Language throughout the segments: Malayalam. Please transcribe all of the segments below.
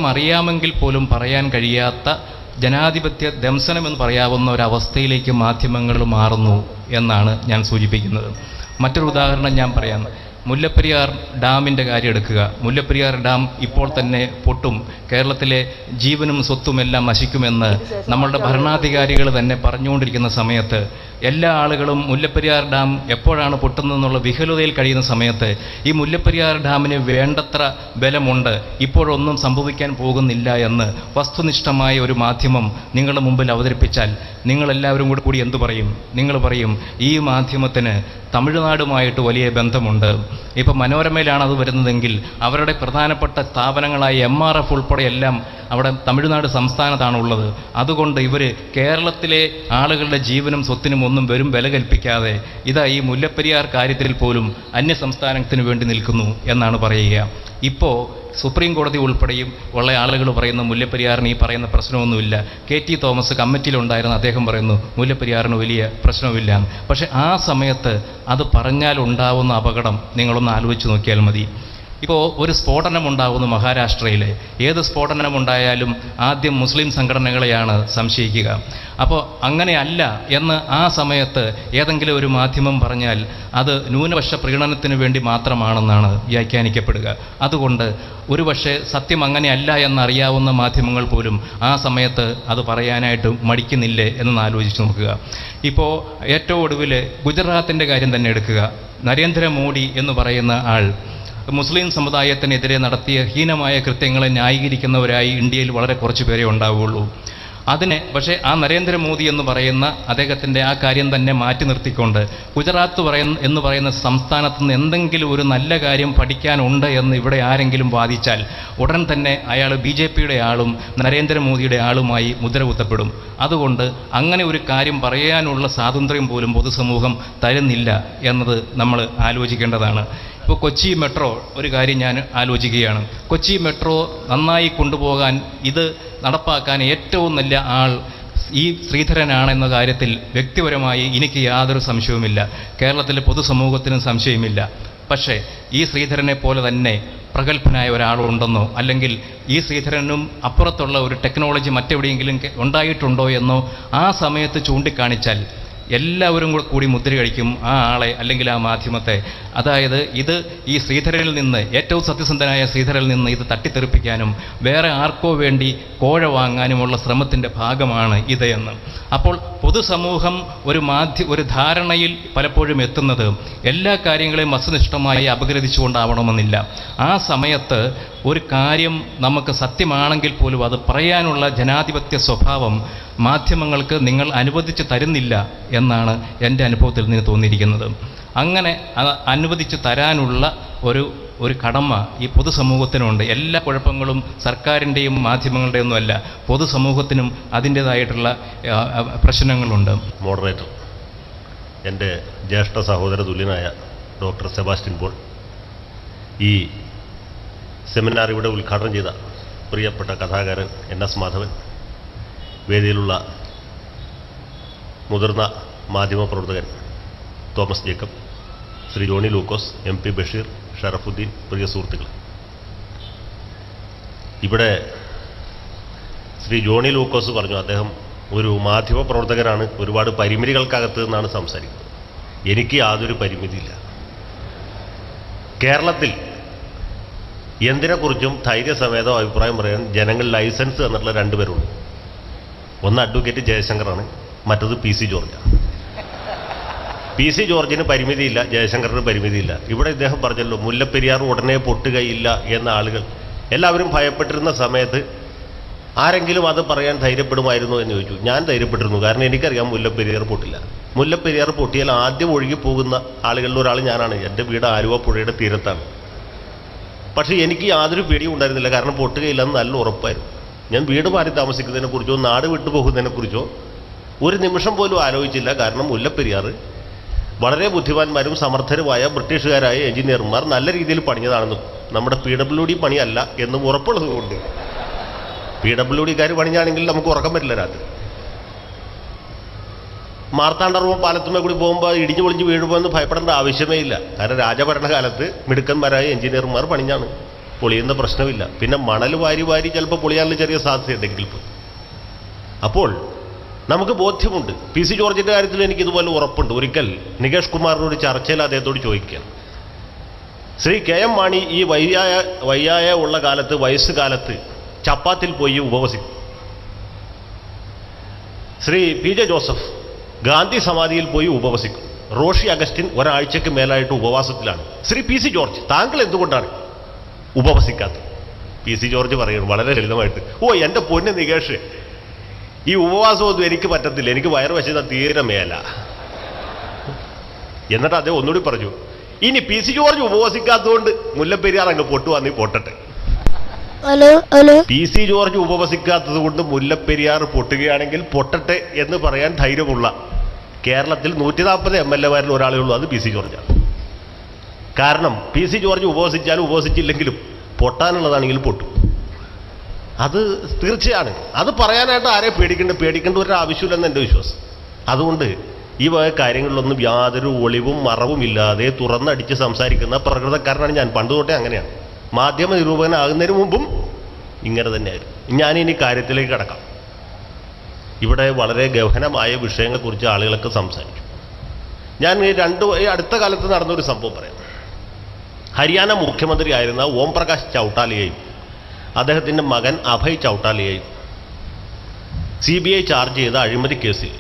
സത്യം അറിയാമെങ്കിൽ പോലും പറയാൻ കഴിയാത്ത ജനാധിപത്യ ദംശനമെന്ന് പറയാവുന്ന ഒരവസ്ഥയിലേക്ക് മാധ്യമങ്ങൾ മാറുന്നു എന്നാണ് ഞാൻ സൂചിപ്പിക്കുന്നത്. മറ്റൊരു ഉദാഹരണം ഞാൻ പറയാം. മുല്ലപ്പെരിയാർ ഡാമിൻ്റെ കാര്യം എടുക്കുക. മുല്ലപ്പെരിയാർ ഡാം ഇപ്പോൾ തന്നെ പൊട്ടും, കേരളത്തിലെ ജീവനും സ്വത്തുമെല്ലാം നശിക്കുമെന്ന് നമ്മളുടെ ഭരണാധികാരികൾ തന്നെ പറഞ്ഞുകൊണ്ടിരിക്കുന്ന സമയത്ത്, എല്ലാ ആളുകളും മുല്ലപ്പെരിയാർ ഡാം എപ്പോഴാണ് പൊട്ടുന്നതെന്നുള്ള വിഹുലതയിൽ കഴിയുന്ന സമയത്ത് ഈ മുല്ലപ്പെരിയാർ ഡാമിന് വേണ്ടത്ര ബലമുണ്ട്, ഇപ്പോഴൊന്നും സംഭവിക്കാൻ പോകുന്നില്ല എന്ന് വസ്തുനിഷ്ഠമായ ഒരു മാധ്യമം നിങ്ങളുടെ മുമ്പിൽ അവതരിപ്പിച്ചാൽ നിങ്ങളെല്ലാവരും കൂടി എന്തു പറയും? നിങ്ങൾ പറയും, ഈ മാധ്യമത്തിന് തമിഴ്നാടുമായിട്ട് വലിയ ബന്ധമുണ്ട്. ഇപ്പോൾ മനോരമയിലാണ് അത് വരുന്നതെങ്കിൽ അവരുടെ പ്രധാനപ്പെട്ട സ്ഥാപനങ്ങളായ MRF ഉൾപ്പെടെ എല്ലാം അവിടെ തമിഴ്നാട് സംസ്ഥാനത്താണുള്ളത്. അതുകൊണ്ട് ഇവർ കേരളത്തിലെ ആളുകളുടെ ജീവനും സ്വത്തിനും ഒന്നും വെറും വില കൽപ്പിക്കാതെ ഇതാ ഈ മുല്ലപ്പെരിയാർ കാര്യത്തിൽ പോലും അന്യ സംസ്ഥാനത്തിന് വേണ്ടി നിൽക്കുന്നു എന്നാണ് പറയുക. ഇപ്പോൾ സുപ്രീം കോടതി ഉൾപ്പെടെയും ഉള്ള ആളുകൾ പറയുന്ന മുല്ലപ്പെരിയാറിന് ഈ പറയുന്ന പ്രശ്നമൊന്നുമില്ല. KT തോമസ് കമ്മിറ്റിയിലുണ്ടായിരുന്ന അദ്ദേഹം പറയുന്നു മുല്ലപ്പെരിയാറിന് വലിയ പ്രശ്നമില്ല. പക്ഷേ ആ സമയത്ത് അത് പറഞ്ഞാൽ ഉണ്ടാവുന്ന അപകടം നിങ്ങളൊന്ന് ആലോചിച്ച് നോക്കിയാൽ മതി. ഇപ്പോൾ ഒരു സ്ഫോടനമുണ്ടാകുന്നു മഹാരാഷ്ട്രയിൽ. ഏത് സ്ഫോടനമുണ്ടായാലും ആദ്യം മുസ്ലിം സംഘടനകളെയാണ് സംശയിക്കുക. അപ്പോൾ അങ്ങനെയല്ല എന്ന് ആ സമയത്ത് ഏതെങ്കിലും ഒരു മാധ്യമം പറഞ്ഞാൽ അത് ന്യൂനപക്ഷ പ്രീണനത്തിന് വേണ്ടി മാത്രമാണെന്നാണ് വ്യാഖ്യാനിക്കപ്പെടുക. അതുകൊണ്ട് ഒരുപക്ഷെ സത്യം അങ്ങനെയല്ല എന്നറിയാവുന്ന മാധ്യമങ്ങൾ പോലും ആ സമയത്ത് അത് പറയാനായിട്ട് മടിക്കുന്നില്ലേ എന്നൊന്ന് ആലോചിച്ച് നോക്കുക. ഇപ്പോൾ ഏറ്റവും ഒടുവിൽ ഗുജറാത്തിൻ്റെ കാര്യം തന്നെ എടുക്കുക. നരേന്ദ്രമോദി എന്ന് പറയുന്ന ആൾ മുസ്ലിം സമുദായത്തിനെതിരെ നടത്തിയ ഹീനമായ കൃത്യങ്ങളെ ന്യായീകരിക്കുന്നവരായി ഇന്ത്യയിൽ വളരെ കുറച്ച് പേരെ ഉണ്ടാവുകയുള്ളൂ. പക്ഷേ ആ നരേന്ദ്രമോദി എന്ന് പറയുന്ന അദ്ദേഹത്തിൻ്റെ ആ കാര്യം തന്നെ മാറ്റി നിർത്തിക്കൊണ്ട് ഗുജറാത്ത് എന്ന് പറയുന്ന സംസ്ഥാനത്ത് നിന്ന് എന്തെങ്കിലും ഒരു നല്ല കാര്യം പഠിക്കാനുണ്ട് എന്ന് ഇവിടെ ആരെങ്കിലും വാദിച്ചാൽ ഉടൻ തന്നെ അയാൾ BJPയുടെ ആളും നരേന്ദ്രമോദിയുടെ ആളുമായി മുദ്ര കുത്തപ്പെടും. അതുകൊണ്ട് അങ്ങനെ ഒരു കാര്യം പറയാനുള്ള സ്വാതന്ത്ര്യം പോലും പൊതുസമൂഹം തരുന്നില്ല എന്നത് നമ്മൾ ആലോചിക്കേണ്ടതാണ്. ഇപ്പോൾ കൊച്ചി മെട്രോ ഒരു കാര്യം ഞാൻ ആലോചിക്കുകയാണ്. കൊച്ചി മെട്രോ നന്നായി കൊണ്ടുപോകാൻ, ഇത് നടപ്പാക്കാൻ ഏറ്റവും നല്ല ആൾ ഈ ശ്രീധരനാണെന്ന കാര്യത്തിൽ വ്യക്തിപരമായി എനിക്ക് യാതൊരു സംശയവുമില്ല, കേരളത്തിലെ പൊതുസമൂഹത്തിനും സംശയമില്ല. പക്ഷേ ഈ ശ്രീധരനെ പോലെ തന്നെ പ്രഗത്ഭനായ ഒരാളുണ്ടെന്നോ അല്ലെങ്കിൽ ഈ ശ്രീധരനും അപ്പുറത്തുള്ള ഒരു ടെക്നോളജി മറ്റെവിടെയെങ്കിലും ഉണ്ടായിട്ടുണ്ടോ എന്നോ ആ സമയത്ത് ചൂണ്ടിക്കാണിച്ചാൽ എല്ലാവരും കൂടി മുദ്ര കഴിക്കും ആ ആളെ അല്ലെങ്കിൽ ആ മാധ്യമത്തെ. അതായത് ഇത് ഈ ശ്രീധരനിൽ നിന്ന്, ഏറ്റവും സത്യസന്ധനായ ശ്രീധരനിൽ നിന്ന് ഇത് തട്ടിത്തെറിപ്പിക്കാനും വേറെ ആർക്കോ വേണ്ടി കോഴ വാങ്ങാനുമുള്ള ശ്രമത്തിൻ്റെ ഭാഗമാണ് ഇത് എന്ന്. അപ്പോൾ പൊതുസമൂഹം ഒരു ധാരണയിൽ പലപ്പോഴും എത്തുന്നത് എല്ലാ കാര്യങ്ങളെയും വസ്തുനിഷ്ഠമായി അപഗ്രഥിച്ചുകൊണ്ടാവണമെന്നില്ല. ആ സമയത്ത് ഒരു കാര്യം നമുക്ക് സത്യമാണെങ്കിൽ പോലും അത് പറയാനുള്ള ജനാധിപത്യ സ്വഭാവം മാധ്യമങ്ങൾക്ക് നിങ്ങൾ അനുവദിച്ച് തരുന്നില്ല എന്നാണ് എൻ്റെ അനുഭവത്തിൽ നിന്ന് തോന്നിയിരിക്കുന്നത്. അങ്ങനെ അനുവദിച്ച് തരാനുള്ള ഒരു കടമ ഈ പൊതുസമൂഹത്തിനുണ്ട്. എല്ലാ കുഴപ്പങ്ങളും സർക്കാരിൻ്റെയും മാധ്യമങ്ങളുടെയും ഒന്നുമല്ല, പൊതുസമൂഹത്തിനും അതിൻ്റേതായിട്ടുള്ള പ്രശ്നങ്ങളുണ്ട്. മോഡറേറ്റർ, എൻ്റെ ജ്യേഷ്ഠ സഹോദര തുല്യനായ ഡോക്ടർ സെബാസ്റ്റ്യൻ പോൾ, ഈ സെമിനാർ ഇവിടെ ഉദ്ഘാടനം ചെയ്ത പ്രിയപ്പെട്ട കഥാകാരൻ NS മാധവൻ, വേദിയിലുള്ള മുതിർന്ന മാധ്യമപ്രവർത്തകൻ തോമസ് ജേക്കബ്, ശ്രീ ജോണി ലൂക്കോസ്, MP ബഷീർ, ഷറഫുദ്ദീൻ, പ്രിയ സുഹൃത്തുക്കൾ, ഇവിടെ ശ്രീ ജോണി ലൂക്കോസ് പറഞ്ഞു അദ്ദേഹം ഒരു മാധ്യമപ്രവർത്തകനാണ്, ഒരുപാട് പരിമിതികൾക്കകത്ത് നിന്നാണ് സംസാരിക്കുന്നത്. എനിക്ക് യാതൊരു പരിമിതിയില്ല. കേരളത്തിൽ എന്തിനെക്കുറിച്ചും ധൈര്യസമേതം അഭിപ്രായം പറയാൻ ജനങ്ങൾ ലൈസൻസ് തന്നിട്ടുള്ള രണ്ടുപേരുണ്ട്. ഒന്ന് അഡ്വക്കേറ്റ് ജയശങ്കറാണ്, മറ്റത് PC ജോർജാണ്. PC ജോർജിന് പരിമിതിയില്ല, ജയശങ്കറിന് പരിമിതിയില്ല. ഇവിടെ ഇദ്ദേഹം പറഞ്ഞല്ലോ മുല്ലപ്പെരിയാർ ഉടനെ പൊട്ടുകയില്ല എന്ന ആളുകൾ എല്ലാവരും ഭയപ്പെട്ടിരുന്ന സമയത്ത് ആരെങ്കിലും അത് പറയാൻ ധൈര്യപ്പെടുമായിരുന്നു എന്ന് ചോദിച്ചു. ഞാൻ ധൈര്യപ്പെട്ടിരുന്നു, കാരണം എനിക്കറിയാം മുല്ലപ്പെരിയാർ പൊട്ടില്ല. മുല്ലപ്പെരിയാർ പൊട്ടിയാൽ ആദ്യം ഒഴുകി പോകുന്ന ആളുകളിൽ ഒരാൾ ഞാനാണ്. എൻ്റെ വീട് ആലുവ പുഴയുടെ തീരത്താണ്. പക്ഷേ എനിക്ക് യാതൊരു പേടിയും ഉണ്ടായിരുന്നില്ല, കാരണം പൊട്ടുകയില്ലെന്ന് നല്ല ഉറപ്പായിരുന്നു. ഞാൻ വീട് മാറി താമസിക്കുന്നതിനെക്കുറിച്ചോ നാട് വിട്ടു പോകുന്നതിനെക്കുറിച്ചോ ഒരു നിമിഷം പോലും ആലോചിച്ചില്ല. കാരണം മുല്ലപ്പെരിയാർ വളരെ ബുദ്ധിമാന്മാരും സമർത്ഥരുമായ ബ്രിട്ടീഷുകാരായ എഞ്ചിനീയർമാർ നല്ല രീതിയിൽ പണിഞ്ഞതാണെന്നും നമ്മുടെ PWD പണിയല്ല എന്നും ഉറപ്പുള്ളതുകൊണ്ട്, PWDക്കാർ പണിഞ്ഞാണെങ്കിൽ നമുക്ക് ഉറക്കം പറ്റില്ല രാത്രി. മാർത്താണ്ഡർമ്മ പാലത്തുമേ കൂടി പോകുമ്പോൾ ഇടിഞ്ഞു പൊളിഞ്ഞ് വീഴുമ്പോൾ എന്ന് ഭയപ്പെടേണ്ട ആവശ്യമേ ഇല്ല. കാരണം രാജഭരണകാലത്ത് മിടുക്കന്മാരായ എഞ്ചിനീയർമാർ പണിഞ്ഞാണ്. പൊളിയുന്ന പ്രശ്നമില്ല. പിന്നെ മണൽ വാരി വാരി ചിലപ്പോൾ പൊളിയാനുള്ള ചെറിയ സാധ്യതയുണ്ടെങ്കിൽ പോലും. അപ്പോൾ നമുക്ക് ബോധ്യമുണ്ട്. പി സി ജോർജിൻ്റെ കാര്യത്തിൽ എനിക്കിതുപോലെ ഉറപ്പുണ്ട്. ഒരിക്കൽ നികേഷ് കുമാറിൻ്റെ ഒരു ചർച്ചയിൽ അദ്ദേഹത്തോട് ചോദിക്കുകയാണ്, ശ്രീ കെ എം മാണി ഈ വയ്യായ ഉള്ള കാലത്ത്, വയസ്സുകാലത്ത് ചപ്പാത്തിൽ പോയി ഉപവസിക്കും. ശ്രീ പി ജെ ജോസഫ് ഗാന്ധി സമാധിയിൽ പോയി ഉപവസിക്കും. റോഷി അഗസ്റ്റിൻ ഒരാഴ്ചയ്ക്ക് മേലായിട്ട് ഉപവാസത്തിലാണ്. ശ്രീ പി സി ജോർജ് താങ്കൾ എന്തുകൊണ്ടാണ് ഉപവസിക്കാത്തത്? പി സി ജോർജ് പറയുന്നു വളരെ ലളിതമായിട്ട്, എൻ്റെ പൊന്ന് നികേഷ്, ഈ ഉപവാസമൊന്നും എനിക്ക് പറ്റത്തില്ല, എനിക്ക് വയറ് വശത്താൽ തീരെ മേല. എന്നിട്ട് അദ്ദേഹം ഒന്നുകൂടി പറഞ്ഞു, ഇനി പി സി ജോർജ് ഉപവസിക്കാത്തതുകൊണ്ട് മുല്ലപ്പെരിയാർ അങ്ങ് പൊട്ടുവാന്നീ പൊട്ടട്ടെ. പി സി ജോർജ് ഉപവസിക്കാത്തത് കൊണ്ട് മുല്ലപ്പെരിയാർ പൊട്ടുകയാണെങ്കിൽ പൊട്ടട്ടെ എന്ന് പറയാൻ ധൈര്യമുള്ള കേരളത്തിൽ 140 MLA-മാരിൽ ഒരാളേ ഉള്ളൂ, അത് പി സി ജോർജാണ്. കാരണം പി സി ജോർജ് ഉപവസിച്ചാലും ഉപവസിച്ചില്ലെങ്കിലും പൊട്ടാനുള്ളതാണെങ്കിൽ പൊട്ടും. അത് തീർച്ചയാണ്. അത് പറയാനായിട്ട് ആരെ പേടിക്കേണ്ട ഒരു ആവശ്യമില്ലെന്ന് എൻ്റെ വിശ്വാസം. അതുകൊണ്ട് ഈ വക കാര്യങ്ങളിലൊന്നും യാതൊരു ഒളിവും മറവും ഇല്ലാതെ തുറന്നടിച്ച് സംസാരിക്കുന്ന പ്രകൃതക്കാരനാണ് ഞാൻ. പണ്ട് തൊട്ടേ അങ്ങനെയാണ്. മാധ്യമ നിരൂപകനാകുന്നതിന് മുമ്പും ഇങ്ങനെ തന്നെയായിരുന്നു. ഞാനിനി കാര്യത്തിലേക്ക് കടക്കാം. ഇവിടെ വളരെ ഗഹനമായ വിഷയങ്ങളെക്കുറിച്ച് ആളുകളൊക്കെ സംസാരിച്ചു. ഞാൻ ഈ അടുത്ത കാലത്ത് നടന്നൊരു സംഭവം പറയാം. ഹരിയാന മുഖ്യമന്ത്രിയായിരുന്ന ഓം പ്രകാശ് ചൗട്ടാലയെയും അദ്ദേഹത്തിൻ്റെ മകൻ അഭയ് ചൗട്ടാലയെയും CBI ചാർജ് ചെയ്ത അഴിമതി കേസിൽ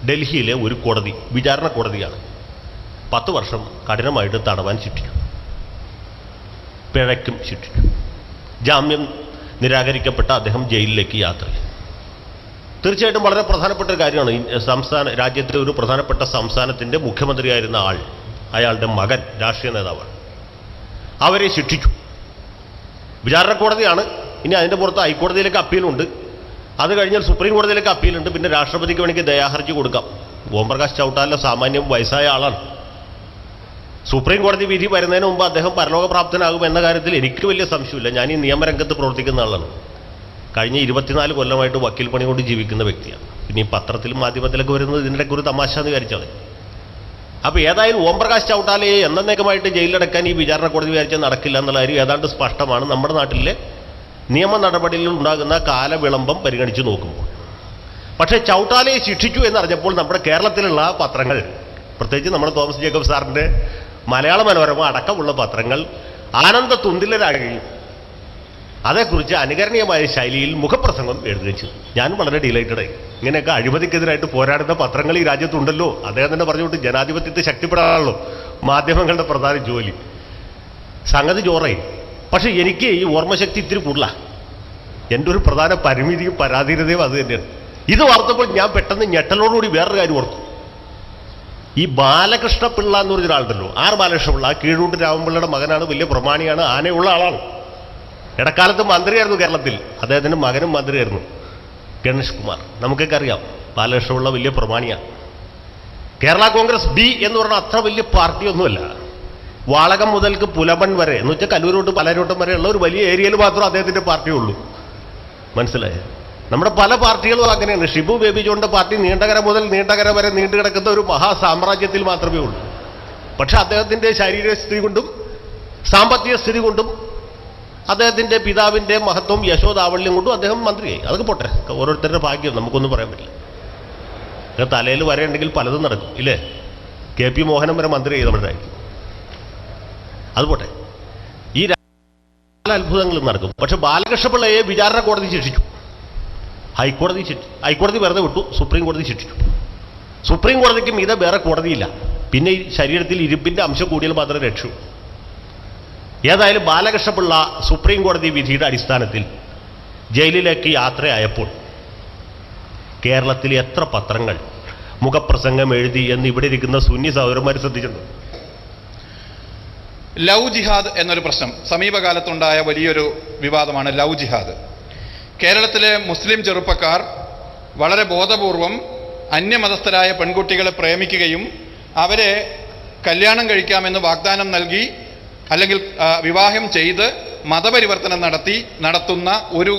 ഡൽഹിയിലെ ഒരു കോടതി, വിചാരണ കോടതിയാണ്, 10 വർഷം കഠിനമായിട്ട് തടവാൻ ശിക്ഷിച്ചു, പിഴയ്ക്കും ശിക്ഷിച്ചു. ജാമ്യം നിരാകരിക്കപ്പെട്ട അദ്ദേഹം ജയിലിലേക്ക് യാത്ര ചെയ്തു. തീർച്ചയായിട്ടും വളരെ പ്രധാനപ്പെട്ട ഒരു കാര്യമാണ്. രാജ്യത്തിലെ ഒരു പ്രധാനപ്പെട്ട സംസ്ഥാനത്തിൻ്റെ മുഖ്യമന്ത്രിയായിരുന്ന ആൾ, അയാളുടെ മകൻ രാഷ്ട്രീയ നേതാവാണ്. അവരെ ശിക്ഷിച്ചു. വിചാരണ കോടതിയാണ്. ഇനി അതിൻ്റെ പുറത്ത് ഹൈക്കോടതിയിലേക്ക് അപ്പീലുണ്ട്. അത് കഴിഞ്ഞാൽ സുപ്രീം കോടതിയിലേക്ക് അപ്പീലുണ്ട്. പിന്നെ രാഷ്ട്രപതിക്ക് വേണമെങ്കിൽ ദയാഹർജി കൊടുക്കാം. ഓം പ്രകാശ് ചൗട്ടാല സാമാന്യം വയസ്സായ ആളാണ്. സുപ്രീം കോടതി വിധി വരുന്നതിന് മുമ്പ് അദ്ദേഹം പരലോകപ്രാപ്തനാകും എന്ന കാര്യത്തിൽ എനിക്ക് വലിയ സംശയമില്ല. ഞാൻ ഈ നിയമരംഗത്ത് പ്രവർത്തിക്കുന്ന ആളാണ്. കഴിഞ്ഞ 24 കൊല്ലമായിട്ട് വക്കീൽ പണി കൊണ്ട് ജീവിക്കുന്ന വ്യക്തിയാണ്. പിന്നെ ഈ പത്രത്തിലും മാധ്യമത്തിലൊക്കെ വരുന്നത് ഇതിനിടയ്ക്ക് ഒരു തമാശ എന്ന് വിചാരിച്ചാൽ മതി. അപ്പോൾ ഏതായാലും ഓം പ്രകാശ് ചൗട്ടാലയെ എന്നേക്കുമായിട്ട് ജയിലിലടക്കാൻ ഈ വിചാരണ കോടതി വിചാരിച്ചാൽ നടക്കില്ല എന്നുള്ള കാര്യം ഏതാണ്ട് സ്പഷ്ടമാണ്. നമ്മുടെ നാട്ടിലെ നിയമ നടപടിയിൽ ഉണ്ടാകുന്ന കാലവിളംബം പരിഗണിച്ച് നോക്കുമ്പോൾ. പക്ഷേ ചൗട്ടാലയെ ശിക്ഷിച്ചു എന്നറിഞ്ഞപ്പോൾ നമ്മുടെ കേരളത്തിലുള്ള പത്രങ്ങൾ, പ്രത്യേകിച്ച് നമ്മുടെ തോമസ് ജേക്കബ് സാറിൻ്റെ മലയാള മനോരമ അടക്കമുള്ള പത്രങ്ങൾ ആനന്ദ തുന്തിലരാകുകയും അതേക്കുറിച്ച് അനുകരണീയമായ ശൈലിയിൽ മുഖപ്രസംഗം എഴുതുകയും ചെയ്തു. ഞാൻ വളരെ ഡിലൈറ്റഡായി. ഇങ്ങനെയൊക്കെ അഴിമതിക്കെതിരായിട്ട് പോരാടുന്ന പത്രങ്ങൾ ഈ രാജ്യത്തുണ്ടല്ലോ. അദ്ദേഹം തന്നെ പറഞ്ഞുകൊണ്ട് ജനാധിപത്യത്തെ ശക്തിപ്പെടാനാണല്ലോ മാധ്യമങ്ങളുടെ പ്രധാന ജോലി. സംഗതി ചോറായി. പക്ഷെ എനിക്ക് ഈ ഓർമ്മശക്തി ഇത്തിരി കൂടുതലാണ്. എൻ്റെ ഒരു പ്രധാന പരിമിതിയും പരാധീനതയും അത് തന്നെയാണ്. ഇത് ഓർത്തപ്പോൾ ഞാൻ പെട്ടെന്ന് ഞെട്ടലോടുകൂടി വേറൊരു കാര്യം ഓർത്തു. ഈ ബാലകൃഷ്ണപിള്ള എന്ന് പറഞ്ഞൊരാളുണ്ടല്ലോ, ആർ ബാലകൃഷ്ണപിള്ള, കീഴൂട്ട് രാമപിള്ളയുടെ മകനാണ്, വലിയ പ്രമാണിയാണ്, ആനയുള്ള ആളാണ്. ഇടക്കാലത്ത് മന്ത്രിയായിരുന്നു കേരളത്തിൽ. അദ്ദേഹത്തിൻ്റെ മകനും മന്ത്രിയായിരുന്നു, ഗണേഷ് കുമാർ. നമുക്കൊക്കെ അറിയാം, ബാലകൃഷ്ണപിള്ള വലിയ പ്രമാണിയാണ്. കേരള കോൺഗ്രസ് B എന്ന് പറഞ്ഞാൽ അത്ര വലിയ പാർട്ടിയൊന്നുമല്ല. വാളകം മുതൽക്ക് പുലമൺ വരെ എന്ന് വെച്ചാൽ കല്ലൂരോട്ട് പലരോട്ടം വരെയുള്ള ഒരു വലിയ ഏരിയയിൽ മാത്രം അദ്ദേഹത്തിൻ്റെ പാർട്ടിയുള്ളൂ. മനസ്സിലായോ? നമ്മുടെ പല പാർട്ടികളും അങ്ങനെയാണ്. ഷിബു ബേബി ജോണിൻ്റെ പാർട്ടി നീണ്ടകര മുതൽ നീണ്ടകര വരെ നീണ്ടു കിടക്കുന്ന ഒരു മഹാസാമ്രാജ്യത്തിൽ മാത്രമേ ഉള്ളൂ. പക്ഷെ അദ്ദേഹത്തിൻ്റെ ശാരീരിക സ്ഥിതി കൊണ്ടും സാമ്പത്തിക സ്ഥിതി കൊണ്ടും അദ്ദേഹത്തിൻ്റെ പിതാവിൻ്റെ മഹത്വം യശോദാവല്യം കൊണ്ടും അദ്ദേഹം മന്ത്രിയായി. അതൊക്കെ പോട്ടെ, ഓരോരുത്തരുടെ ഭാഗ്യം, നമുക്കൊന്നും പറയാൻ പറ്റില്ല. തലയിൽ വരെയുണ്ടെങ്കിൽ പലതും നടക്കും ഇല്ലേ? KP മോഹനൻ വരെ മന്ത്രിയായി നമ്മുടെ രാജ്യം. അതുപോട്ടെ, ഈ അത്ഭുതങ്ങളും നടക്കും. പക്ഷെ ബാലകൃഷ്ണപിള്ളയെ വിചാരണ കോടതി ശിക്ഷിച്ചു, ഹൈക്കോടതി വെറുതെ വിട്ടു, സുപ്രീം കോടതി ശിക്ഷിച്ചു. സുപ്രീം കോടതിക്കും ഇത് വേറെ കോടതിയില്ല. പിന്നെ ഈ ശരീരത്തിൽ ഇരുമ്പിൻ്റെ അംശം കൂടിയാൽ മാത്രമേ രക്ഷൂ. ഏതായാലും ബാലകൃഷ്ണപിള്ള സുപ്രീം കോടതി വിധിയുടെ അടിസ്ഥാനത്തിൽ ജയിലിലേക്ക് യാത്രയായപ്പോൾ കേരളത്തിൽ എത്ര പത്രങ്ങൾ മുഖപ്രസംഗം എഴുതി എന്ന് ഇവിടെ ഇരിക്കുന്ന സുന്നി സഹോദരന്മാർ ശ്രദ്ധിച്ചിട്ടുണ്ട്. ലവ് ജിഹാദ് എന്നൊരു പ്രശ്നം സമീപകാലത്തുണ്ടായ വലിയൊരു വിവാദമാണ്. ലവ് ജിഹാദ്. കേരളത്തിലെ മുസ്ലിം ചെറുപ്പക്കാർ വളരെ ബോധപൂർവം അന്യമതസ്ഥരായ പെൺകുട്ടികളെ പ്രേമിക്കുകയും അവരെ കല്യാണം കഴിക്കാമെന്ന് വാഗ്ദാനം നൽകി അല്ലെങ്കിൽ വിവാഹം ചെയ്ത് മതപരിവർത്തനം നടത്തുന്ന ഒരു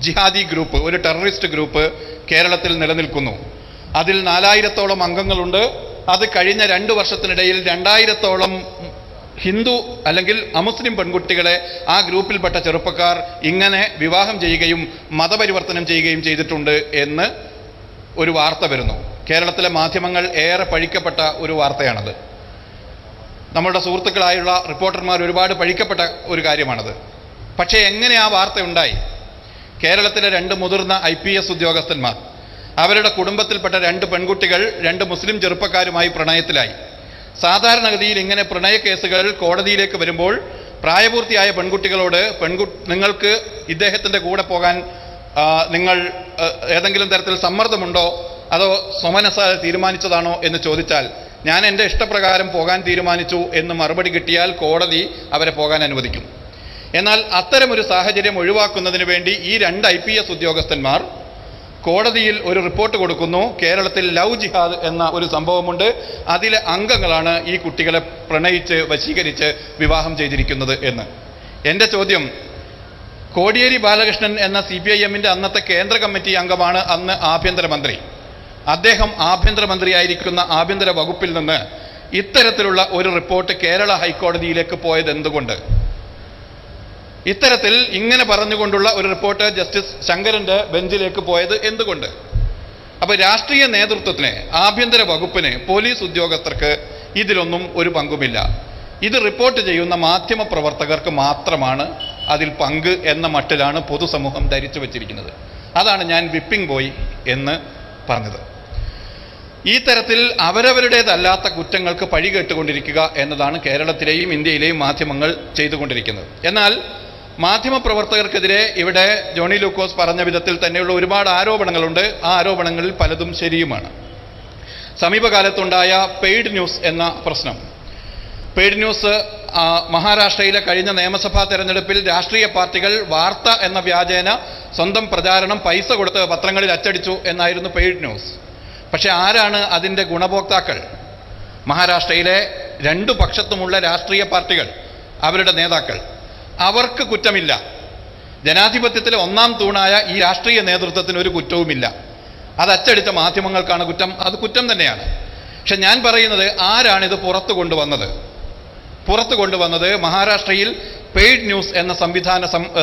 ജിഹാദി ഗ്രൂപ്പ്, ഒരു ടെററിസ്റ്റ് ഗ്രൂപ്പ് കേരളത്തിൽ നിലനിൽക്കുന്നു. അതിൽ 4000-ഓളം അംഗങ്ങളുണ്ട്. അത് കഴിഞ്ഞ 2 വർഷത്തിനിടയിൽ 2000-ഓളം ഹിന്ദു അല്ലെങ്കിൽ അമുസ്ലിം പെൺകുട്ടികളെ ആ ഗ്രൂപ്പിൽപ്പെട്ട ചെറുപ്പക്കാർ ഇങ്ങനെ വിവാഹം ചെയ്യുകയും മതപരിവർത്തനം ചെയ്യുകയും ചെയ്തിട്ടുണ്ട് എന്ന് ഒരു വാർത്ത വരുന്നു. കേരളത്തിലെ മാധ്യമങ്ങൾ ഏറെ പഴിക്കപ്പെട്ട ഒരു വാർത്തയാണത്. നമ്മളുടെ സുഹൃത്തുക്കളായുള്ള റിപ്പോർട്ടർമാർ ഒരുപാട് പഴിക്കപ്പെട്ട ഒരു കാര്യമാണത്. പക്ഷേ എങ്ങനെ ആ വാർത്ത ഉണ്ടായി? കേരളത്തിലെ 2 മുതിർന്ന IPS ഉദ്യോഗസ്ഥന്മാർ അവരുടെ കുടുംബത്തിൽപ്പെട്ട 2 പെൺകുട്ടികൾ 2 മുസ്ലിം ചെറുപ്പക്കാരുമായി പ്രണയത്തിലായി. സാധാരണഗതിയിൽ ഇങ്ങനെ പ്രണയ കേസുകൾ കോടതിയിലേക്ക് വരുമ്പോൾ പ്രായപൂർത്തിയായ പെൺകുട്ടികളോട് നിങ്ങൾക്ക് ഇദ്ദേഹത്തിൻ്റെ കൂടെ പോകാൻ നിങ്ങൾ ഏതെങ്കിലും തരത്തിൽ സമ്മർദ്ദമുണ്ടോ അതോ സ്വമനസ്സ തീരുമാനിച്ചതാണോ എന്ന് ചോദിച്ചാൽ ഞാൻ എൻ്റെ ഇഷ്ടപ്രകാരം പോകാൻ തീരുമാനിച്ചു എന്ന് മറുപടി കിട്ടിയാൽ കോടതി അവരെ പോകാൻ അനുവദിക്കും. എന്നാൽ അത്തരമൊരു സാഹചര്യം ഒഴിവാക്കുന്നതിന് വേണ്ടി ഈ 2 IPS ഉദ്യോഗസ്ഥന്മാർ കോടതിയിൽ ഒരു റിപ്പോർട്ട് കൊടുക്കുന്നു. കേരളത്തിൽ ലവ് ജിഹാദ് എന്ന ഒരു സംഭവമുണ്ട്, അതിലെ അംഗങ്ങളാണ് ഈ കുട്ടികളെ പ്രണയിച്ച് വശീകരിച്ച് വിവാഹം ചെയ്തിരിക്കുന്നത് എന്ന്. എൻ്റെ ചോദ്യം, കോടിയേരി ബാലകൃഷ്ണൻ എന്ന CPIM-ന്റെ അന്നത്തെ കേന്ദ്ര കമ്മിറ്റി അംഗമാണ് അന്ന് ആഭ്യന്തരമന്ത്രി. അദ്ദേഹം ആഭ്യന്തരമന്ത്രിയായിരിക്കുന്ന ആഭ്യന്തര വകുപ്പിൽ നിന്ന് ഇത്തരത്തിലുള്ള ഒരു റിപ്പോർട്ട് കേരള ഹൈക്കോടതിയിലേക്ക് പോയത് എന്തുകൊണ്ട്? ഇത്തരത്തിൽ ഇങ്ങനെ പറഞ്ഞുകൊണ്ടുള്ള ഒരു റിപ്പോർട്ട് ജസ്റ്റിസ് ശങ്കരന്റെ ബെഞ്ചിലേക്ക് പോയത് എന്തുകൊണ്ട്? അപ്പോൾ രാഷ്ട്രീയ നേതൃത്വത്തിന്, ആഭ്യന്തര വകുപ്പിന്, പോലീസ് ഉദ്യോഗസ്ഥർക്ക് ഇതിലൊന്നും ഒരു പങ്കുമില്ല. ഇത് റിപ്പോർട്ട് ചെയ്യുന്ന മാധ്യമ പ്രവർത്തകർക്ക് മാത്രമാണ് അതിൽ പങ്ക് എന്ന മട്ടിലാണ് പൊതുസമൂഹം ധരിച്ചു വച്ചിരിക്കുന്നത്. അതാണ് ഞാൻ വിപ്പിംഗ് ബോയ് എന്ന് പറഞ്ഞത്. ഈ തരത്തിൽ അവരവരുടേതല്ലാത്ത കുറ്റങ്ങൾക്ക് പഴി കേട്ടുകൊണ്ടിരിക്കുക എന്നതാണ് കേരളത്തിലെയും ഇന്ത്യയിലെയും മാധ്യമങ്ങൾ ചെയ്തുകൊണ്ടിരിക്കുന്നത്. എന്നാൽ മാധ്യമപ്രവർത്തകർക്കെതിരെ ഇവിടെ ജോണി ലൂക്കോസ് പറഞ്ഞ വിധത്തിൽ തന്നെയുള്ള ഒരുപാട് ആരോപണങ്ങളുണ്ട്. ആ ആരോപണങ്ങളിൽ പലതും ശരിയുമാണ്. സമീപകാലത്തുണ്ടായ പെയ്ഡ് ന്യൂസ് എന്ന പ്രശ്നം, പെയ്ഡ് ന്യൂസ് മഹാരാഷ്ട്രയിലെ കഴിഞ്ഞ നിയമസഭാ തെരഞ്ഞെടുപ്പിൽ രാഷ്ട്രീയ പാർട്ടികൾ വാർത്ത എന്ന വ്യാജേന സ്വന്തം പ്രചാരണം പൈസ കൊടുത്ത് പത്രങ്ങളിൽ അച്ചടിച്ചു എന്നായിരുന്നു പെയ്ഡ് ന്യൂസ്. പക്ഷെ ആരാണ് അതിൻ്റെ ഗുണഭോക്താക്കൾ? മഹാരാഷ്ട്രയിലെ 2 പക്ഷത്തുമുള്ള രാഷ്ട്രീയ പാർട്ടികൾ, അവരുടെ നേതാക്കൾ. അവർക്ക് കുറ്റമില്ല. ജനാധിപത്യത്തിലെ 1-ാം തൂണായ ഈ രാഷ്ട്രീയ നേതൃത്വത്തിന് ഒരു കുറ്റവുമില്ല. അത് അച്ചടിച്ച മാധ്യമങ്ങൾക്കാണ് കുറ്റം. അത് കുറ്റം തന്നെയാണ്. പക്ഷെ ഞാൻ പറയുന്നത്, ആരാണിത് പുറത്തു കൊണ്ടുവന്നത്? മഹാരാഷ്ട്രയിൽ പെയ്ഡ് ന്യൂസ് എന്ന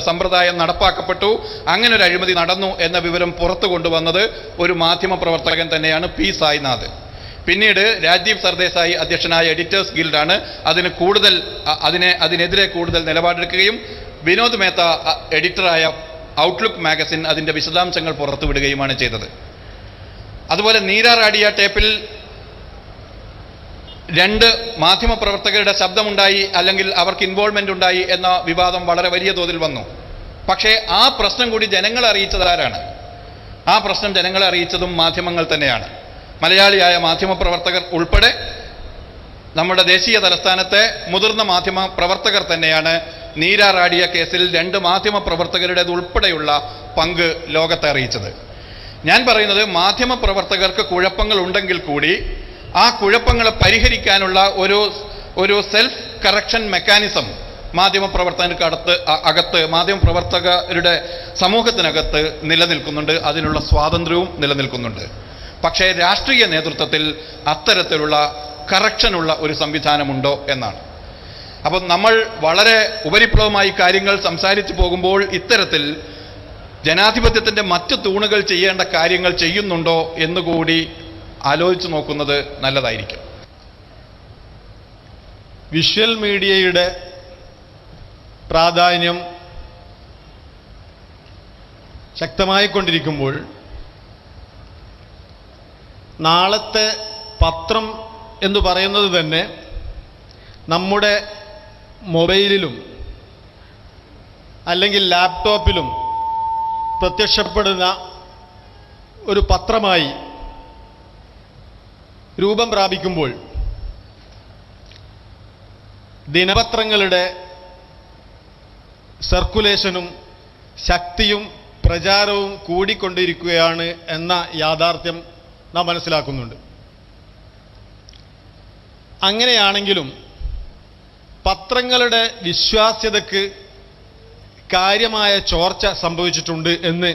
സമ്പ്രദായം നടപ്പാക്കപ്പെട്ടു, അങ്ങനെ ഒരു അഴിമതി നടന്നു എന്ന വിവരം പുറത്തു കൊണ്ടുവന്നത് ഒരു മാധ്യമ പ്രവർത്തകൻ തന്നെയാണ്, P. സായിനാഥ്. പിന്നീട് രാജീവ് സർദേശായി അധ്യക്ഷനായ എഡിറ്റേഴ്സ് ഗിൽഡാണ് അതിനെതിരെ കൂടുതൽ നിലപാടെടുക്കുകയും വിനോദ് മേത്ത എഡിറ്ററായ ഔട്ട്ലുക്ക് മാഗസിൻ അതിൻ്റെ വിശദാംശങ്ങൾ പുറത്തുവിടുകയുമാണ് ചെയ്തത്. അതുപോലെ നീര റാഡിയ ടേപ്പിൽ 2 മാധ്യമപ്രവർത്തകരുടെ ശബ്ദമുണ്ടായി, അല്ലെങ്കിൽ അവർക്ക് ഇൻവോൾവ്മെൻ്റ് ഉണ്ടായി എന്ന വിവാദം വളരെ വലിയ തോതിൽ വന്നു. പക്ഷേ ആ പ്രശ്നം കൂടി ജനങ്ങളെ അറിയിച്ചത് ആരാണ്? ആ പ്രശ്നം ജനങ്ങളെ അറിയിച്ചതും മാധ്യമങ്ങൾ തന്നെയാണ്. മലയാളിയായ മാധ്യമപ്രവർത്തകർ ഉൾപ്പെടെ നമ്മുടെ ദേശീയ തലസ്ഥാനത്തെ മുതിർന്ന മാധ്യമ പ്രവർത്തകർ തന്നെയാണ് നീര റാഡിയ കേസിൽ 2 മാധ്യമ പ്രവർത്തകരുടേത് ഉൾപ്പെടെയുള്ള പങ്ക് ലോകത്തെ അറിയിച്ചത്. ഞാൻ പറയുന്നത്, മാധ്യമ പ്രവർത്തകർക്ക് കുഴപ്പങ്ങൾ ഉണ്ടെങ്കിൽ കൂടി ആ കുഴപ്പങ്ങളെ പരിഹരിക്കാനുള്ള ഒരു സെൽഫ് കറക്ഷൻ മെക്കാനിസം മാധ്യമപ്രവർത്തകരുടെ സമൂഹത്തിനകത്ത് നിലനിൽക്കുന്നുണ്ട്. അതിനുള്ള സ്വാതന്ത്ര്യവും നിലനിൽക്കുന്നുണ്ട്. പക്ഷേ രാഷ്ട്രീയ നേതൃത്വത്തിൽ അത്തരത്തിലുള്ള കറക്ഷനുള്ള ഒരു സംവിധാനമുണ്ടോ എന്നാണ്. അപ്പം നമ്മൾ വളരെ ഉപരിപ്ലവമായി കാര്യങ്ങൾ സംസാരിച്ചു പോകുമ്പോൾ ഇത്തരത്തിൽ ജനാധിപത്യത്തിൻ്റെ മറ്റ് തൂണുകൾ ചെയ്യേണ്ട കാര്യങ്ങൾ ചെയ്യുന്നുണ്ടോ എന്നുകൂടി ആലോചിച്ചു നോക്കുന്നത് നല്ലതായിരിക്കും. വിഷ്വൽ മീഡിയയുടെ പ്രാധാന്യം ശക്തമായിക്കൊണ്ടിരിക്കുമ്പോൾ നാളത്തെ പത്രം എന്ന് പറയുന്നത് തന്നെ നമ്മുടെ മൊബൈലിലും അല്ലെങ്കിൽ ലാപ്ടോപ്പിലും പ്രത്യക്ഷപ്പെടുന്ന ഒരു പത്രമായി രൂപം പ്രാപിക്കുമ്പോൾ ദിനപത്രങ്ങളുടെ സർക്കുലേഷനും ശക്തിയും പ്രചാരവും കൂടിക്കൊണ്ടിരിക്കുകയാണ് എന്ന യാഥാർത്ഥ്യം നാം മനസ്സിലാക്കുന്നുണ്ട്. അങ്ങനെയാണെങ്കിലും പത്രങ്ങളുടെ വിശ്വാസ്യതയ്ക്ക് കാര്യമായ ചോർച്ച സംഭവിച്ചിട്ടുണ്ട് എന്ന്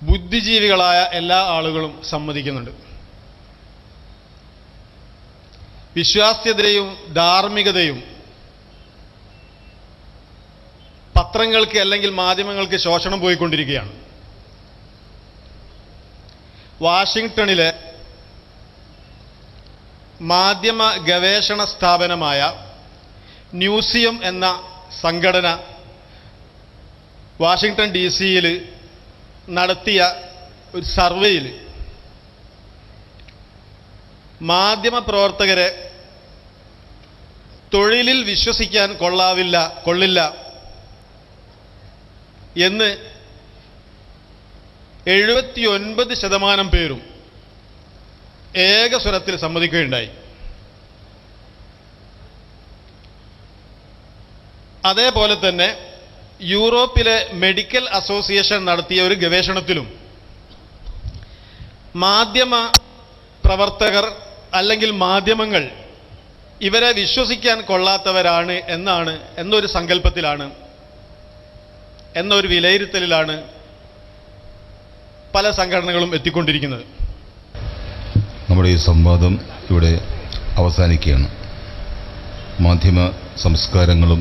ബുദ്ധിജീവികളായ എല്ലാ ആളുകളും സമ്മതിക്കുന്നുണ്ട്. വിശ്വാസ്യതയും ധാർമ്മികതയും പത്രങ്ങൾക്ക് അല്ലെങ്കിൽ മാധ്യമങ്ങൾക്ക് ശോഷണം പോയിക്കൊണ്ടിരിക്കുകയാണ്. വാഷിംഗ്ടണിലെ മാധ്യമ ഗവേഷണ സ്ഥാപനമായ ന്യൂസിയം എന്ന സംഘടന വാഷിംഗ്ടൺ DC-യിൽ നടത്തിയ ഒരു സർവേയിൽ മാധ്യമപ്രവർത്തകരെ തൊഴിലിൽ വിശ്വസിക്കാൻ കൊള്ളില്ല എന്ന് 79% പേരും ഏകസ്വരത്തിൽ സമ്മതിക്കുകയുണ്ടായി. അതേപോലെ തന്നെ യൂറോപ്പിലെ മെഡിക്കൽ അസോസിയേഷൻ നടത്തിയ ഒരു ഗവേഷണത്തിലും മാധ്യമ പ്രവർത്തകർ അല്ലെങ്കിൽ മാധ്യമങ്ങൾ ഇവരെ വിശ്വസിക്കാൻ കൊള്ളാത്തവരാണ് എന്നൊരു സങ്കല്പത്തിലാണ്, എന്നൊരു വിലയിരുത്തലിലാണ് പല സംഘടനകളും എത്തിക്കൊണ്ടിരിക്കുന്നത്. നമ്മുടെ ഈ സംവാദം ഇവിടെ അവസാനിക്കുകയാണ്. മാധ്യമ സംസ്കാരങ്ങളും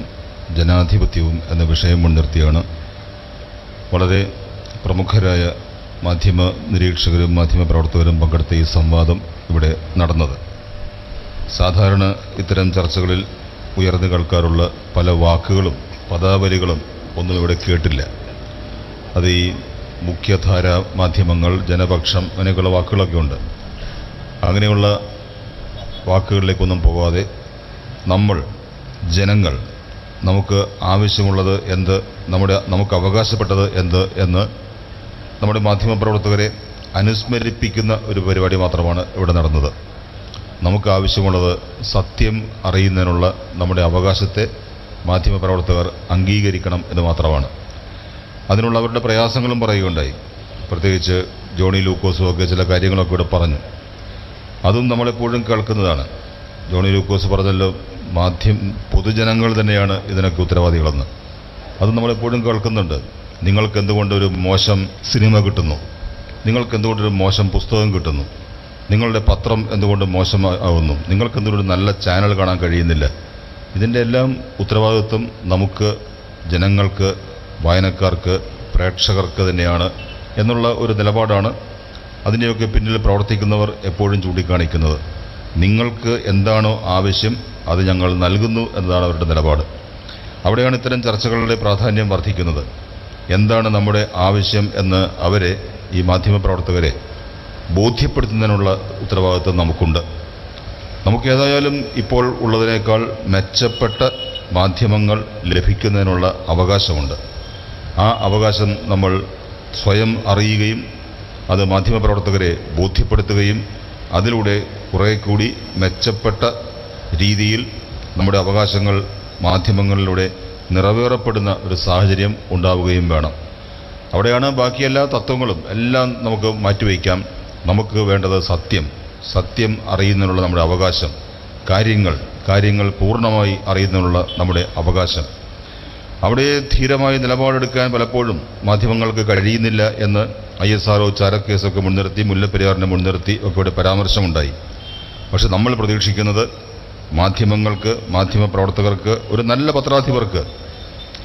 ജനാധിപത്യവും എന്ന വിഷയം മുൻനിർത്തിയാണ് വളരെ പ്രമുഖരായ മാധ്യമ നിരീക്ഷകരും മാധ്യമപ്രവർത്തകരും പങ്കെടുത്ത ഈ സംവാദം ഇവിടെ നടന്നത്. സാധാരണ ഇത്തരം ചർച്ചകളിൽ ഉയർന്നു കേൾക്കാറുള്ള പല വാക്കുകളും പദാവലികളും ഒന്നും ഇവിടെ കേട്ടില്ല. അത് ഈ മുഖ്യധാര മാധ്യമങ്ങൾ, ജനപക്ഷം, അങ്ങനെയൊക്കെയുള്ള വാക്കുകളൊക്കെ ഉണ്ട്. അങ്ങനെയുള്ള വാക്കുകളിലേക്കൊന്നും പോകാതെ നമ്മൾ ജനങ്ങൾ നമുക്ക് ആവശ്യമുള്ളത് എന്ത്, നമുക്ക് അവകാശപ്പെട്ടത് എന്ത് എന്ന് നമ്മുടെ മാധ്യമപ്രവർത്തകരെ അനുസ്മരിപ്പിക്കുന്ന ഒരു പരിപാടി മാത്രമാണ് ഇവിടെ നടന്നത്. നമുക്ക് ആവശ്യമുള്ളത് സത്യം അറിയുന്നതിനുള്ള നമ്മുടെ അവകാശത്തെ മാധ്യമപ്രവർത്തകർ അംഗീകരിക്കണം എന്ന് മാത്രമാണ്. അതിനുള്ള അവരുടെ പ്രയാസങ്ങളും പറയുകയുണ്ടായി. പ്രത്യേകിച്ച് ജോണി ലൂക്കോസും ഒക്കെ ചില കാര്യങ്ങളൊക്കെ ഇവിടെ പറഞ്ഞു. അതും നമ്മളെപ്പോഴും കേൾക്കുന്നതാണ്. ജോണി ലൂക്കോസ് പറഞ്ഞല്ലോ, പൊതുജനങ്ങൾ തന്നെയാണ് ഇതിനൊക്കെ ഉത്തരവാദികളെന്ന്. അത് നമ്മളെപ്പോഴും കേൾക്കുന്നുണ്ട്. നിങ്ങൾക്ക് എന്തുകൊണ്ടൊരു മോശം സിനിമ കിട്ടുന്നു, നിങ്ങൾക്ക് എന്തുകൊണ്ടൊരു മോശം പുസ്തകം കിട്ടുന്നു, നിങ്ങളുടെ പത്രം എന്തുകൊണ്ട് മോശമാകുന്നു, നിങ്ങൾക്ക് എന്തുകൊണ്ടൊരു നല്ല ചാനൽ കാണാൻ കഴിയുന്നില്ല. ഇതിൻ്റെ എല്ലാം ഉത്തരവാദിത്വം നമുക്ക്, ജനങ്ങൾക്ക്, വായനക്കാർക്ക്, പ്രേക്ഷകർക്ക് തന്നെയാണ് എന്നുള്ള ഒരു നിലപാടാണ് അതിൻ്റെയൊക്കെ പിന്നിൽ പ്രവർത്തിക്കുന്നവർ എപ്പോഴും ചൂണ്ടിക്കാണിക്കുന്നത്. നിങ്ങൾക്ക് എന്താണോ ആവശ്യം അത് ഞങ്ങൾ നൽകുന്നു എന്നതാണ് അവരുടെ നിലപാട്. അവിടെയാണ് ഇത്തരം ചർച്ചകളുടെ പ്രാധാന്യം വർദ്ധിക്കുന്നത്. എന്താണ് നമ്മുടെ ആവശ്യം എന്ന് അവരെ, ഈ മാധ്യമപ്രവർത്തകരെ ബോധ്യപ്പെടുത്തുന്നതിനുള്ള ഉത്തരവാദിത്വം നമുക്കുണ്ട്. നമുക്കേതായാലും ഇപ്പോൾ ഉള്ളതിനേക്കാൾ മെച്ചപ്പെട്ട മാധ്യമങ്ങൾ ലഭിക്കുന്നതിനുള്ള അവകാശമുണ്ട്. ആ അവകാശം നമ്മൾ സ്വയം അറിയുകയും അത് മാധ്യമപ്രവർത്തകരെ ബോധ്യപ്പെടുത്തുകയും അതിലൂടെ കുറേ കൂടി മെച്ചപ്പെട്ട രീതിയിൽ നമ്മുടെ അവകാശങ്ങൾ മാധ്യമങ്ങളിലൂടെ നിറവേറപ്പെടുന്ന ഒരു സാഹചര്യം ഉണ്ടാവുകയും വേണം. അവിടെയാണ് ബാക്കി എല്ലാ തത്വങ്ങളും എല്ലാം നമുക്ക് മാറ്റിവയ്ക്കാം. നമുക്ക് വേണ്ടത് സത്യം അറിയുന്നതിനുള്ള നമ്മുടെ അവകാശം, കാര്യങ്ങൾ പൂർണ്ണമായി അറിയുന്നതിനുള്ള നമ്മുടെ അവകാശം. അവിടെ ധീരമായി നിലപാടെടുക്കാൻ പലപ്പോഴും മാധ്യമങ്ങൾക്ക് കഴിയുന്നില്ല എന്ന് ISRO ചാരക്കേസൊക്കെ മുൻനിർത്തി, മുല്ലപ്പെരിയാറിനെ മുൻനിർത്തി ഒക്കെ ഇവിടെ പരാമർശമുണ്ടായി. പക്ഷെ നമ്മൾ പ്രതീക്ഷിക്കുന്നത് മാധ്യമങ്ങൾക്ക്, മാധ്യമപ്രവർത്തകർക്ക്, ഒരു നല്ല പത്രാധിപർക്ക്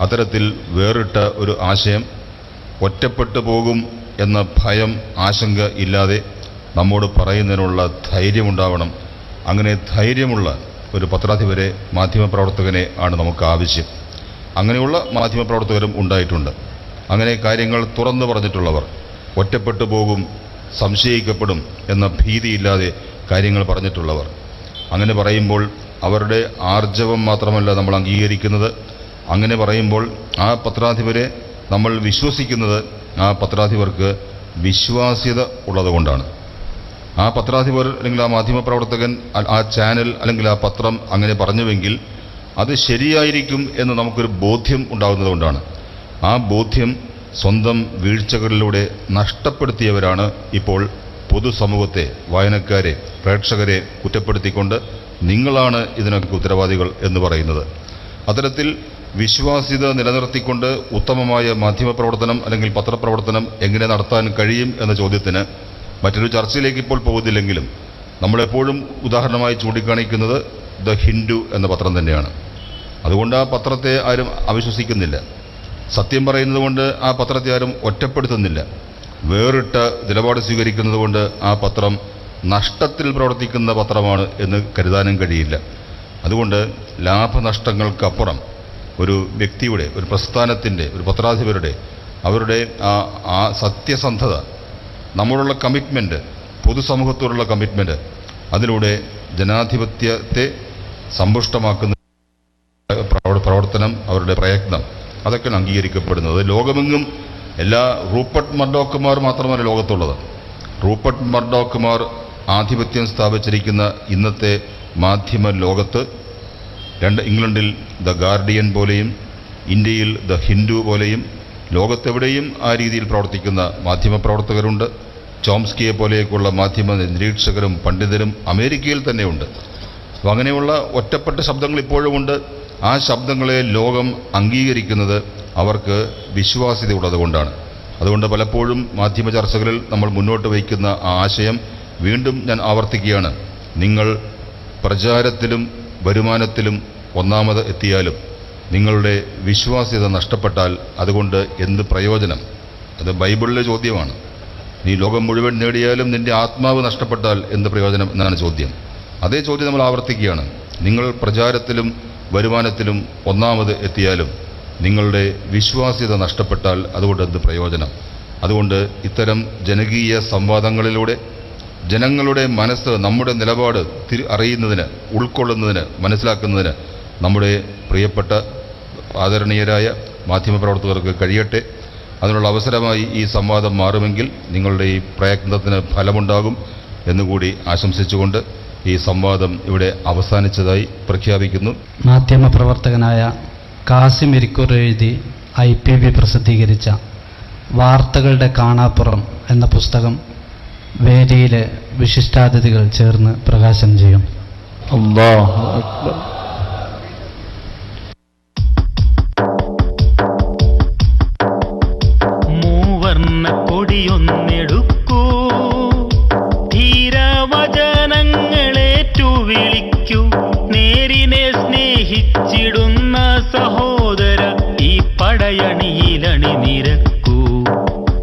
അത്തരത്തിൽ വേറിട്ട ഒരു ആശയം ഒറ്റപ്പെട്ടു പോകും എന്ന ഭയം, ആശങ്ക ഇല്ലാതെ നമ്മോട് പറയുന്നതിനുള്ള ധൈര്യമുണ്ടാവണം. അങ്ങനെ ധൈര്യമുള്ള ഒരു പത്രാധിപരെ, മാധ്യമപ്രവർത്തകനെ ആണ് നമുക്ക് ആവശ്യം. അങ്ങനെയുള്ള മാധ്യമപ്രവർത്തകരും ഉണ്ടായിട്ടുണ്ട്. അങ്ങനെ കാര്യങ്ങൾ തുറന്നു പറഞ്ഞിട്ടുള്ളവർ, ഒറ്റപ്പെട്ടു പോകും, സംശയിക്കപ്പെടും എന്ന ഭീതിയില്ലാതെ കാര്യങ്ങൾ പറഞ്ഞിട്ടുള്ളവർ. അങ്ങനെ പറയുമ്പോൾ അവരുടെ ആർജവം മാത്രമല്ല നമ്മൾ അംഗീകരിക്കുന്നത്. അങ്ങനെ പറയുമ്പോൾ ആ പത്രാധിപരെ നമ്മൾ വിശ്വസിക്കുന്നത് ആ പത്രാധിപർക്ക് വിശ്വാസ്യത ഉള്ളതുകൊണ്ടാണ്. ആ പത്രാധിപർ അല്ലെങ്കിൽ ആ മാധ്യമപ്രവർത്തകൻ, ആ ചാനൽ അല്ലെങ്കിൽ ആ പത്രം അങ്ങനെ പറഞ്ഞുവെങ്കിൽ അത് ശരിയായിരിക്കും എന്ന് നമുക്കൊരു ബോധ്യം ഉണ്ടാകുന്നതുകൊണ്ടാണ്. ആ ബോധ്യം സ്വന്തം വീഴ്ചകളിലൂടെ നഷ്ടപ്പെടുത്തിയവരാണ് ഇപ്പോൾ പൊതുസമൂഹത്തെ, വായനക്കാരെ, പ്രേക്ഷകരെ കുറ്റപ്പെടുത്തിക്കൊണ്ട് നിങ്ങളാണ് ഇതിനൊക്കെ ഉത്തരവാദികൾ എന്ന് പറയുന്നത്. അത്തരത്തിൽ വിശ്വാസ്യത നിലനിർത്തിക്കൊണ്ട് ഉത്തമമായ മാധ്യമപ്രവർത്തനം അല്ലെങ്കിൽ പത്രപ്രവർത്തനം എങ്ങനെ നടത്താൻ കഴിയും എന്ന ചോദ്യത്തിന് മറ്റൊരു ചർച്ചയിലേക്ക് ഇപ്പോൾ പോകുന്നില്ലെങ്കിലും നമ്മളെപ്പോഴും ഉദാഹരണമായി ചൂണ്ടിക്കാണിക്കുന്നത് ദ ഹിന്ദു എന്ന പത്രം തന്നെയാണ്. അതുകൊണ്ട് ആ പത്രത്തെ ആരും അവിശ്വസിക്കുന്നില്ല. സത്യം പറയുന്നത് കൊണ്ട് ആ പത്രത്തെ ആരും ഒറ്റപ്പെടുത്തുന്നില്ല. വേറിട്ട നിലപാട് സ്വീകരിക്കുന്നത് കൊണ്ട് ആ പത്രം നഷ്ടത്തിൽ പ്രവർത്തിക്കുന്ന പത്രമാണ് എന്ന് കരുതാനും കഴിയില്ല. അതുകൊണ്ട് ലാഭനഷ്ടങ്ങൾക്കപ്പുറം ഒരു വ്യക്തിയുടെ, ഒരു പ്രസ്ഥാനത്തിൻ്റെ, ഒരു പത്രാധിപരുടെ അവരുടെ ആ സത്യസന്ധത, നമ്മളുള്ള കമ്മിറ്റ്മെൻറ്റ്, പൊതുസമൂഹത്തോടുള്ള കമ്മിറ്റ്മെൻറ്റ്, അതിലൂടെ ജനാധിപത്യത്തെ സമ്പുഷ്ടമാക്കുന്ന പ്രവർത്തനം, അവരുടെ പ്രയത്നം, അതൊക്കെ അംഗീകരിക്കപ്പെടുന്നത്. ലോകമെങ്ങും എല്ലാ റൂപ്പർട്ട് മർഡോക്കുമാർ മാത്രമല്ല ലോകത്തുള്ളത്. റൂപ്പർട്ട് മർഡോക്കുമാർ ആധിപത്യം സ്ഥാപിച്ചിരിക്കുന്ന ഇന്നത്തെ മാധ്യമ ലോകത്ത് ഇംഗ്ലണ്ടിൽ ദ ഗാർഡിയൻ പോലെയും ഇന്ത്യയിൽ ദ ഹിന്ദു പോലെയും ലോകത്തെവിടെയും ആ രീതിയിൽ പ്രവർത്തിക്കുന്ന മാധ്യമപ്രവർത്തകരുണ്ട്. ചോംസ്കിയെ പോലെയൊക്കെയുള്ള മാധ്യമ നിരീക്ഷകരും പണ്ഡിതരും അമേരിക്കയിൽ തന്നെയുണ്ട്. അപ്പോൾ അങ്ങനെയുള്ള ഒറ്റപ്പെട്ട ശബ്ദങ്ങൾ ഇപ്പോഴുമുണ്ട്. ആ ശബ്ദങ്ങളെ ലോകം അംഗീകരിക്കുന്നത് അവർക്ക് വിശ്വാസ്യത ഉള്ളതുകൊണ്ടാണ്. അതുകൊണ്ട് പലപ്പോഴും മാധ്യമ ചർച്ചകളിൽ നമ്മൾ മുന്നോട്ട് വയ്ക്കുന്ന ആ ആശയം വീണ്ടും ഞാൻ ആവർത്തിക്കുകയാണ്. നിങ്ങൾ പ്രചാരത്തിലും വരുമാനത്തിലും ഒന്നാമത് എത്തിയാലും നിങ്ങളുടെ വിശ്വാസ്യത നഷ്ടപ്പെട്ടാൽ അതുകൊണ്ട് എന്ത് പ്രയോജനം? അത് ബൈബിളിലെ ചോദ്യമാണ്. നീ ലോകം മുഴുവൻ നേടിയാലും നിന്റെ ആത്മാവ് നഷ്ടപ്പെട്ടാൽ എന്ത് പ്രയോജനം എന്നാണ് ചോദ്യം. അതേ ചോദ്യം നമ്മൾ ആവർത്തിക്കുകയാണ്. നിങ്ങൾ പ്രചാരത്തിലും വരുമാനത്തിലും ഒന്നാമത് എത്തിയാലും നിങ്ങളുടെ വിശ്വാസ്യത നഷ്ടപ്പെട്ടാൽ അതുകൊണ്ട് എന്ത് പ്രയോജനം? അതുകൊണ്ട് ഇത്തരം ജനകീയ സംവാദങ്ങളിലൂടെ ജനങ്ങളുടെ മനസ്സ്, നമ്മുടെ നിലപാട് അറിയുന്നതിന്, ഉൾക്കൊള്ളുന്നതിന്, മനസ്സിലാക്കുന്നതിന് നമ്മുടെ പ്രിയപ്പെട്ട ആദരണീയരായ മാധ്യമപ്രവർത്തകർക്ക് കഴിയട്ടെ. അതിനുള്ള അവസരമായി ഈ സംവാദം മാറുമെങ്കിൽ നിങ്ങളുടെ ഈ പ്രയത്നത്തിന് ഫലമുണ്ടാകും എന്നുകൂടി ആശംസിച്ചുകൊണ്ട് ഈ സംവാദം ഇവിടെ അവസാനിച്ചതായി പ്രഖ്യാപിക്കുന്നു. മാധ്യമപ്രവർത്തകനായ കാസിം ഇരിക്കൂർ എഴുതി IPB പ്രസിദ്ധീകരിച്ച വാർത്തകളുടെ കാണാപ്പുറം എന്ന പുസ്തകം വേദിയിലെ വിശിഷ്ടാതിഥികൾ ചേർന്ന് പ്രകാശനം ചെയ്യും. അല്ലാഹു അക്ബർ. മൂവർണ്ണ കൊടിയൊന്നെടുക്കൂ, ധീരവചനങ്ങളേറ്റു വിളിക്കൂ, നേരിനെ സ്നേഹിച്ചിടുന്ന സഹോദര ഈ പടയണിയിലണി നിരക്കൂ,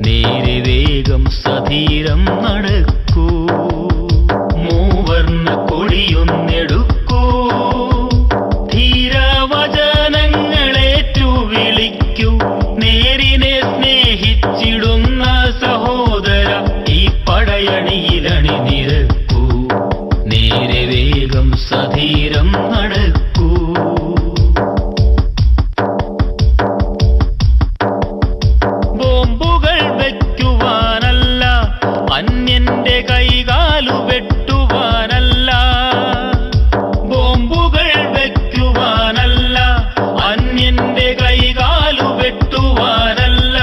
നേരെ വേഗം സധീരം നടക്കൂ. മൂവർണ്ണ കൊടിയൊന്നെടുക്കൂ, ധീരവചനങ്ങളേറ്റു വിളിക്കൂ, നേരിനെ സ്നേഹിച്ചിടുന്ന സഹോദര ഈ പടയണിയിലണി നിരക്കൂ, നേരെ വേഗം സധീരം നടക്കൂ. ബോംബുകൾ വയ്ക്കുവാനല്ല, അന്യന്റെ കൈകാലു വെട്ടുവാനല്ല. ബോംബുകൾ വയ്ക്കുവാനല്ല, അന്യന്റെ കൈകാലു വെട്ടുവാനല്ല.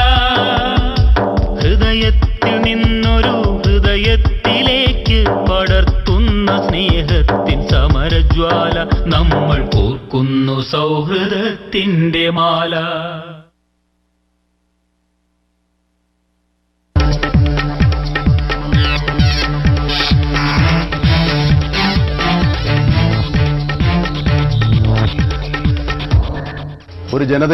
ഹൃദയത്തിൽ നിന്നൊരു ഹൃദയത്തിലേക്ക് പടർത്തുന്ന സ്നേഹത്തിൻ സമരജ്വാല, നമ്മൾ കോർക്കുന്നു സൗഹൃദത്തിന്റെ മാല. ഒരു ജനത